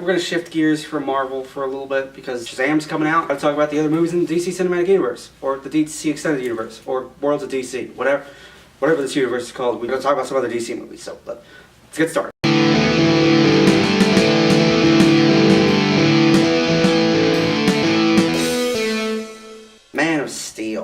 we're going to shift gears from Marvel for a little bit because Shazam's coming out. I'll talk about the other movies in the DC Cinematic Universe, or the DC Extended Universe, or Worlds of DC, whatever this universe is called. We're going to talk about some other DC movies, so let's get started.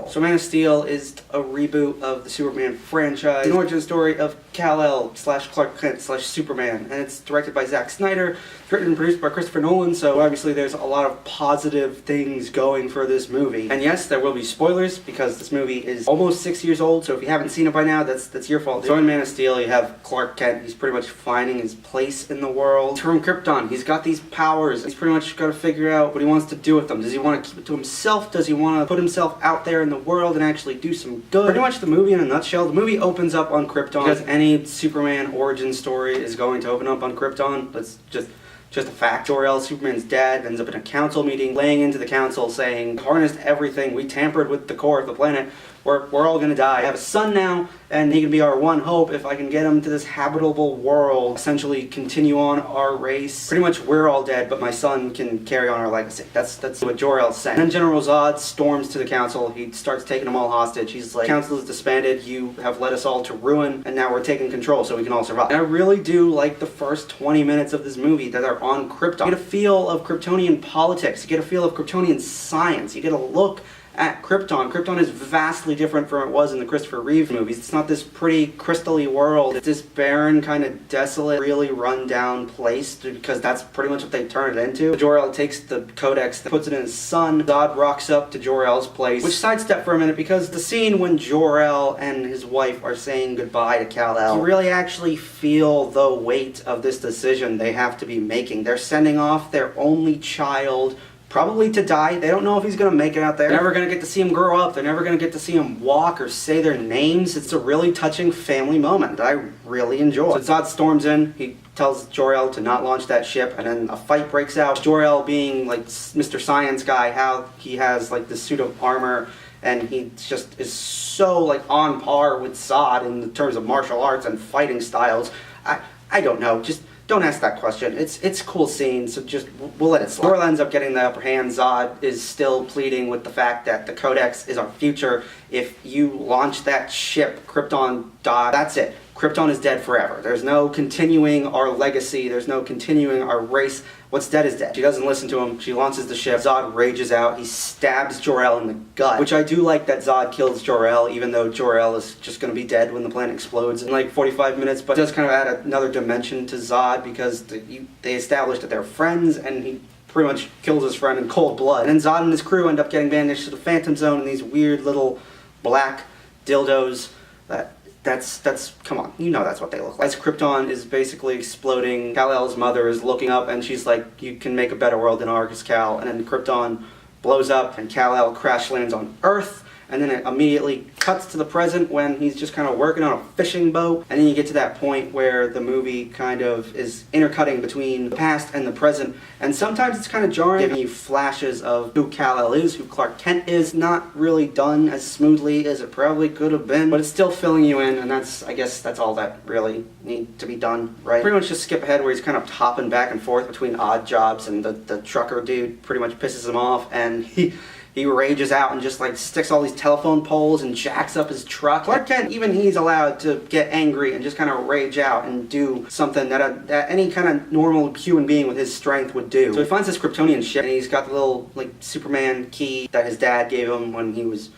So Man of Steel is a reboot of the Superman franchise, an origin story of Kal-El / Clark Kent / Superman, and it's directed by Zack Snyder, written and produced by Christopher Nolan, so obviously there's a lot of positive things going for this movie. And yes, there will be spoilers, because this movie is almost 6 years old, so if you haven't seen it by now, that's your fault. So in Man of Steel, you have Clark Kent. He's pretty much finding his place in the world. He's from Krypton. He's got these powers. He's pretty much got to figure out what he wants to do with them. Does he want to keep it to himself? Does he want to put himself out there in the world and actually do some good? Pretty much the movie in a nutshell. The movie opens up on Krypton, because any Superman origin story is going to open up on Krypton. That's just a fact. Jor-El, Superman's dad, ends up in a council meeting, laying into the council saying, harnessed everything, we tampered with the core of the planet, we're all gonna die. I have a son now, and he can be our one hope if I can get him to this habitable world, essentially continue on our race. Pretty much we're all dead, but my son can carry on our legacy. That's what Jor-El's saying. And then General Zod storms to the council. He starts taking them all hostage. He's like, council is disbanded, you have led us all to ruin, and now we're taking control so we can all survive. And I really do like the first 20 minutes of this movie that are on Krypton. You get a feel of Kryptonian politics, you get a feel of Kryptonian science, you get a look at Krypton. Krypton is vastly different from it was in the Christopher Reeve movies. It's not this pretty crystal-y world. It's this barren, kind of desolate, really run-down place, because that's pretty much what they turn it into. Jor-El takes the codex, puts it in his son. Zod rocks up to Jor-El's place, which sidestep for a minute, because the scene when Jor-El and his wife are saying goodbye to Kal-El, you really actually feel the weight of this decision they have to be making. They're sending off their only child, probably to die. They don't know if he's going to make it out there. They're never going to get to see him grow up. They're never going to get to see him walk or say their names. It's a really touching family moment that I really enjoy. So Zod storms in. He tells Jor-El to not launch that ship, and then a fight breaks out. Jor-El, being like Mr. Science guy, how he has like this suit of armor, and he just is so like on par with Zod in terms of martial arts and fighting styles. I don't know. Just don't ask that question. It's a cool scene, so just we'll let it slide. Jor-El ends up getting the upper hand. Zod is still pleading with the fact that the Codex is our future. If you launch that ship, Krypton dies. That's it. Krypton is dead forever. There's no continuing our legacy. There's no continuing our race. What's dead is dead. She doesn't listen to him. She launches the ship. Zod rages out. He stabs Jor-El in the gut, which I do like that Zod kills Jor-El, even though Jor-El is just going to be dead when the planet explodes in like 45 minutes. But it does kind of add another dimension to Zod, because they established that they're friends, and he pretty much kills his friend in cold blood. And then Zod and his crew end up getting banished to the Phantom Zone in these weird little black dildos that's come on, you know that's what they look like. As Krypton is basically exploding, Kal-El's mother is looking up and she's like, you can make a better world than ours, Kal. And then Krypton blows up and Kal-El crash lands on Earth, and then it immediately cuts to the present when he's just kind of working on a fishing boat. And then you get to that point where the movie kind of is intercutting between the past and the present, and sometimes it's kind of jarring, giving you flashes of who Kal-El is, who Clark Kent is. Not really done as smoothly as it probably could have been, but it's still filling you in, and I guess that's all that really needs to be done, right? Pretty much just skip ahead where he's kind of hopping back and forth between odd jobs, and the trucker dude pretty much pisses him off, and he rages out and just like sticks all these telephone poles and jacks up his truck. Clark Kent, even he's allowed to get angry and just kind of rage out and do something that any kind of normal human being with his strength would do. So he finds this Kryptonian ship, and he's got the little like Superman key that his dad gave him when he was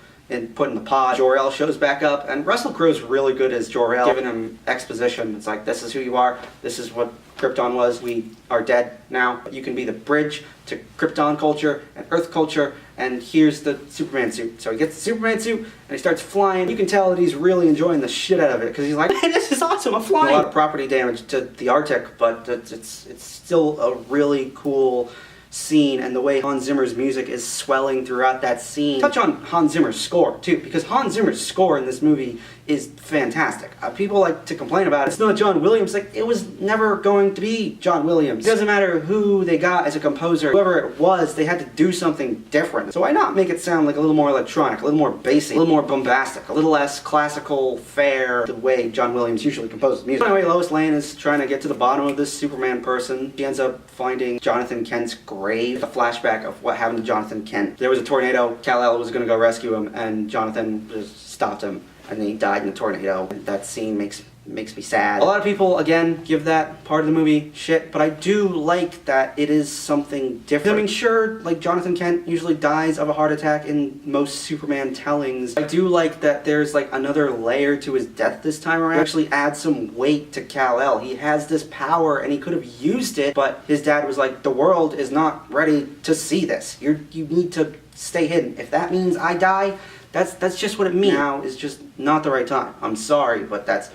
put in the pod. Jor-El shows back up, and Russell Crowe's really good as Jor-El, giving him exposition. It's like, this is who you are, this is what Krypton was, we are dead now. You can be the bridge to Krypton culture and Earth culture, and here's the Superman suit. So he gets the Superman suit, and he starts flying. You can tell that he's really enjoying the shit out of it, because he's like, hey, this is awesome, I'm flying! A lot of property damage to the Arctic, but it's still a really cool scene, and the way Hans Zimmer's music is swelling throughout that scene. Touch on Hans Zimmer's score too, because Hans Zimmer's score in this movie is fantastic. People like to complain about it. It's not John Williams. Like, it was never going to be John Williams. It doesn't matter who they got as a composer. Whoever it was, they had to do something different. So why not make it sound like a little more electronic, a little more basic, a little more bombastic, a little less classical, fair, the way John Williams usually composes music. Anyway, Lois Lane is trying to get to the bottom of this Superman person. She ends up finding Jonathan Kent's grave, a flashback of what happened to Jonathan Kent. There was a tornado, Kal-El was going to go rescue him, and Jonathan just stopped him, and then he died in the tornado. That scene makes me sad. A lot of people, again, give that part of the movie shit, but I do like that it is something different. I mean, sure, like, Jonathan Kent usually dies of a heart attack in most Superman tellings. I do like that there's, like, another layer to his death this time around. It actually adds some weight to Kal-El. He has this power, and he could have used it, but his dad was like, the world is not ready to see this. You need to stay hidden. If that means I die, that's just what it means. Now is just not the right time. I'm sorry, but that's...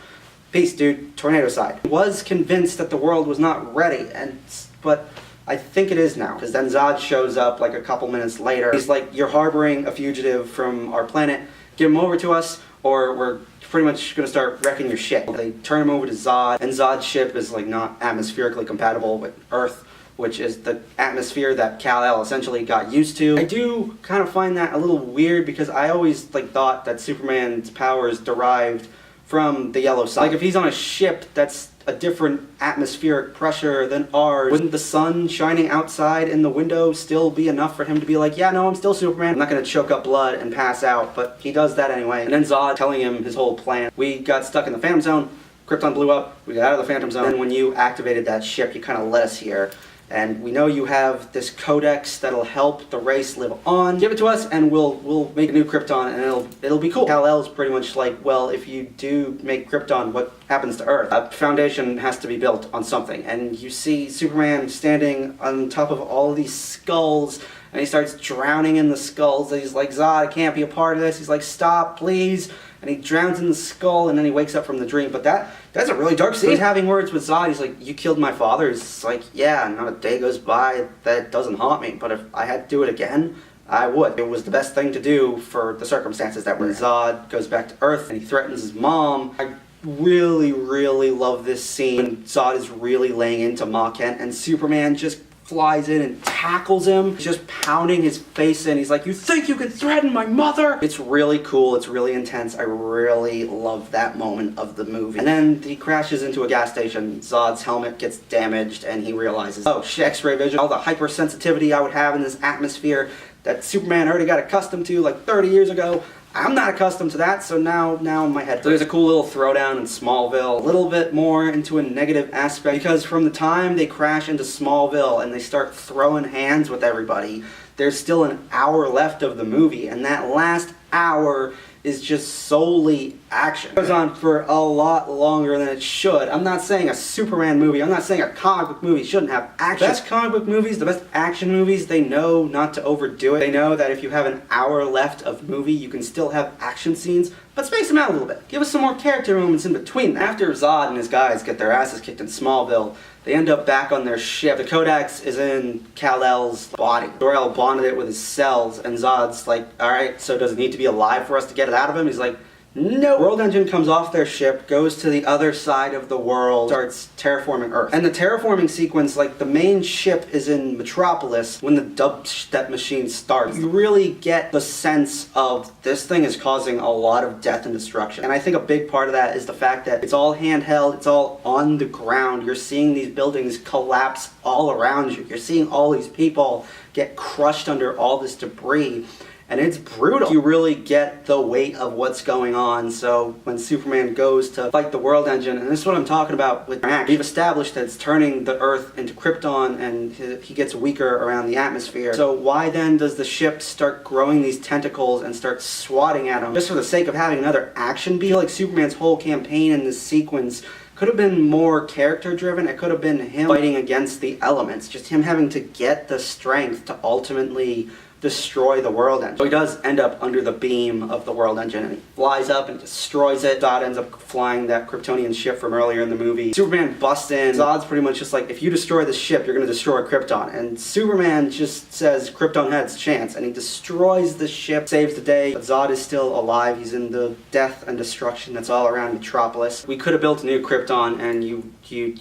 Peace, dude. Tornado side. I was convinced that the world was not ready, but I think it is now. Because then Zod shows up like a couple minutes later. He's like, you're harboring a fugitive from our planet. Get him over to us, or we're pretty much going to start wrecking your shit. They turn him over to Zod, and Zod's ship is like not atmospherically compatible with Earth, which is the atmosphere that Kal-El essentially got used to. I do kind of find that a little weird because I always like thought that Superman's powers derived from the yellow sun. Like, if he's on a ship that's a different atmospheric pressure than ours, wouldn't the sun shining outside in the window still be enough for him to be like, yeah, no, I'm still Superman. I'm not gonna choke up blood and pass out, but he does that anyway. And then Zod telling him his whole plan. We got stuck in the Phantom Zone, Krypton blew up, we got out of the Phantom Zone, and when you activated that ship, you kind of led us here. And we know you have this codex that'll help the race live on. Give it to us, and we'll make a new Krypton, and it'll be cool. Kal-El's pretty much like, well, if you do make Krypton, what happens to Earth? A foundation has to be built on something. And you see Superman standing on top of all of these skulls, and he starts drowning in the skulls. And he's like, Zod, I can't be a part of this. He's like, stop, please. And he drowns in the skull, and then he wakes up from the dream. But that's a really dark scene. He's having words with Zod. He's like, you killed my father. He's like, yeah, not a day goes by that doesn't haunt me. But if I had to do it again, I would. It was the best thing to do for the circumstances that were. Zod goes back to Earth, and he threatens his mom. I really, really love this scene when Zod is really laying into Ma Kent, and Superman just flies in and tackles him. He's just pounding his face in. He's like, you think you can threaten my mother? It's really cool. It's really intense. I really love that moment of the movie. And then he crashes into a gas station. Zod's helmet gets damaged, and he realizes, oh shit, X-ray vision, all the hypersensitivity I would have in this atmosphere that Superman already got accustomed to like 30 years ago. I'm not accustomed to that, so now my head hurts. So there's a cool little throwdown in Smallville, a little bit more into a negative aspect, because from the time they crash into Smallville and they start throwing hands with everybody, there's still an hour left of the movie, and that last hour is just solely action. It goes on for a lot longer than it should. I'm not saying a Superman movie, I'm not saying a comic book movie shouldn't have action. The best comic book movies, the best action movies, they know not to overdo it. They know that if you have an hour left of movie, you can still have action scenes, but space them out a little bit. Give us some more character moments in between. After Zod and his guys get their asses kicked in Smallville, they end up back on their ship. The codex is in Kal-El's body. Jor-El bonded it with his cells, and Zod's like, alright, so does it need to be alive for us to get it out of him? He's like, no. World Engine comes off their ship, goes to the other side of the world, starts terraforming Earth. And the terraforming sequence, like, the main ship is in Metropolis when the dubstep machine starts. You really get the sense of this thing is causing a lot of death and destruction. And I think a big part of that is the fact that it's all handheld, it's all on the ground. You're seeing these buildings collapse all around you. You're seeing all these people get crushed under all this debris. And it's brutal. You really get the weight of what's going on. So when Superman goes to fight the World Engine, and this is what I'm talking about with action, we've established that it's turning the Earth into Krypton, and he gets weaker around the atmosphere. So why then does the ship start growing these tentacles and start swatting at him? Just for the sake of having another action beat? I feel like Superman's whole campaign in this sequence could have been more character driven. It could have been him fighting against the elements. Just him having to get the strength to ultimately destroy the world engine. So he does end up under the beam of the world engine, and he flies up and destroys it. Zod ends up flying that Kryptonian ship from earlier in the movie. Superman busts in. Zod's pretty much just like, if you destroy this ship, you're going to destroy Krypton. And Superman just says Krypton has a chance, and he destroys the ship, saves the day. But Zod is still alive. He's in the death and destruction that's all around Metropolis. We could have built a new Krypton, and you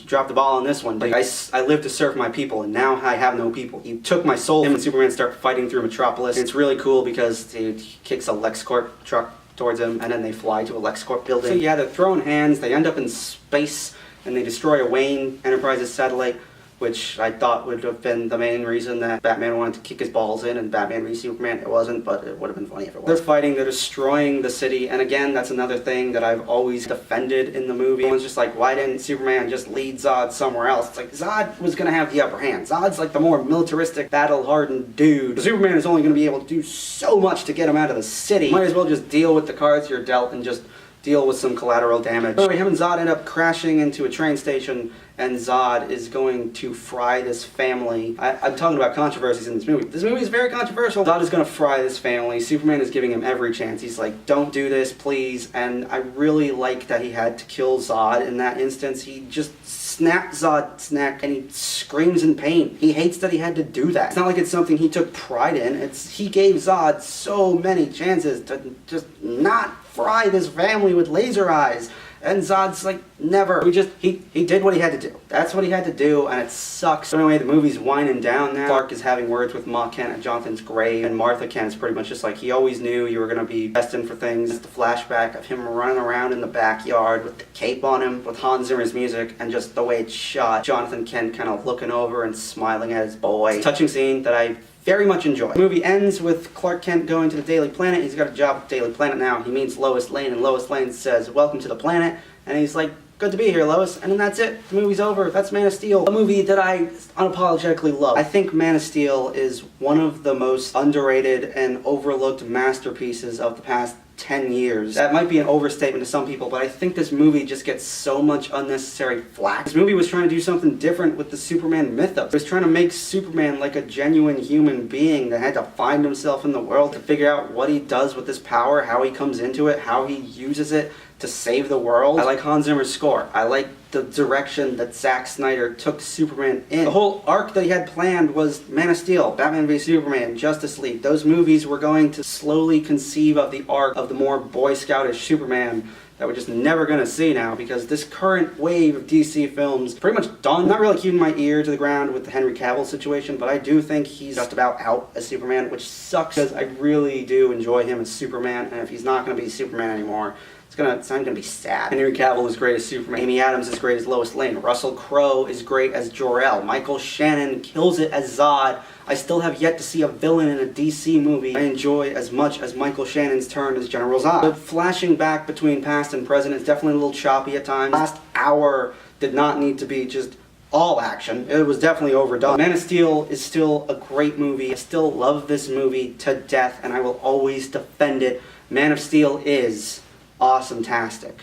dropped the ball on this one. Like, I live to serve my people, and now I have no people. You took my soul. Him and Superman start fighting through Metropolis. And it's really cool because he kicks a LexCorp truck towards him, and then they fly to a LexCorp building. So yeah, they're throwing hands, they end up in space, and they destroy a Wayne Enterprises satellite, which I thought would have been the main reason that Batman wanted to kick his balls in and Batman v Superman. It wasn't, but it would have been funny if it was. They're fighting, they're destroying the city, and again, that's another thing that I've always defended in the movie. Everyone's just like, why didn't Superman just lead Zod somewhere else? It's like, Zod was gonna have the upper hand. Zod's like the more militaristic, battle-hardened dude. Superman is only gonna be able to do so much to get him out of the city. Might as well just deal with the cards you're dealt and just deal with some collateral damage. Anyway, him and Zod end up crashing into a train station, and Zod is going to fry this family. I'm talking about controversies in this movie. This movie is very controversial. Zod is going to fry this family. Superman is giving him every chance. He's like, don't do this, please. And I really like that he had to kill Zod in that instance. He just snapped Zod's neck, and he screams in pain. He hates that he had to do that. It's not like it's something he took pride in. He gave Zod so many chances to just not fry this family with laser eyes. And Zod's like, never. He did what he had to do. That's what he had to do, and it sucks. So anyway, the movie's winding down now. Clark is having words with Ma Kent at Jonathan's grave, and Martha Kent is pretty much just like, he always knew you were going to be destined for things. It's the flashback of him running around in the backyard with the cape on him, with Hans Zimmer's music, and just the way it's shot. Jonathan Kent kind of looking over and smiling at his boy. Touching scene that I very much enjoy. The movie ends with Clark Kent going to the Daily Planet. He's got a job at the Daily Planet now. He meets Lois Lane, and Lois Lane says, welcome to the planet. And he's like, good to be here, Lois. And then that's it. The movie's over. That's Man of Steel. A movie that I unapologetically love. I think Man of Steel is one of the most underrated and overlooked masterpieces of the past 10 years. That might be an overstatement to some people, but I think this movie just gets so much unnecessary flack. This movie was trying to do something different with the Superman mythos. It was trying to make Superman like a genuine human being that had to find himself in the world, to figure out what he does with his power, how he comes into it, how he uses it to save the world. I like Hans Zimmer's score. I like the direction that Zack Snyder took Superman in. The whole arc that he had planned was Man of Steel, Batman v Superman, Justice League. Those movies were going to slowly conceive of the arc of the more Boy Scoutish Superman that we're just never going to see now, because this current wave of DC films is pretty much done. I'm not really keeping my ear to the ground with the Henry Cavill situation, but I do think he's just about out as Superman, which sucks because I really do enjoy him as Superman, and if he's not going to be Superman anymore, it's not gonna be sad. Henry Cavill is great as Superman. Amy Adams is great as Lois Lane. Russell Crowe is great as Jor-El. Michael Shannon kills it as Zod. I still have yet to see a villain in a DC movie I enjoy as much as Michael Shannon's turn as General Zod. The flashing back between past and present is definitely a little choppy at times. Last hour did not need to be just all action. It was definitely overdone. Man of Steel is still a great movie. I still love this movie to death, and I will always defend it. Man of Steel is awesome-tastic.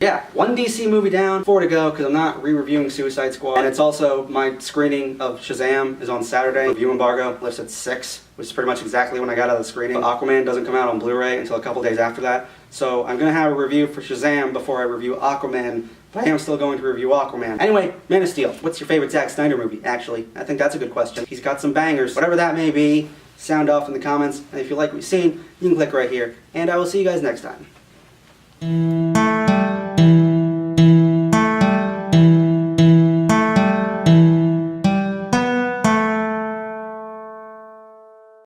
Yeah, one DC movie down, 4 to go, because I'm not re-reviewing Suicide Squad. And it's also, my screening of Shazam is on Saturday. Review embargo lifts at 6, which is pretty much exactly when I got out of the screening. But Aquaman doesn't come out on Blu-ray until a couple days after that. So I'm going to have a review for Shazam before I review Aquaman, but I am still going to review Aquaman. Anyway, Man of Steel. What's your favorite Zack Snyder movie, actually? I think that's a good question. He's got some bangers. Whatever that may be, sound off in the comments. And if you like what you've seen, you can click right here. And I will see you guys next time.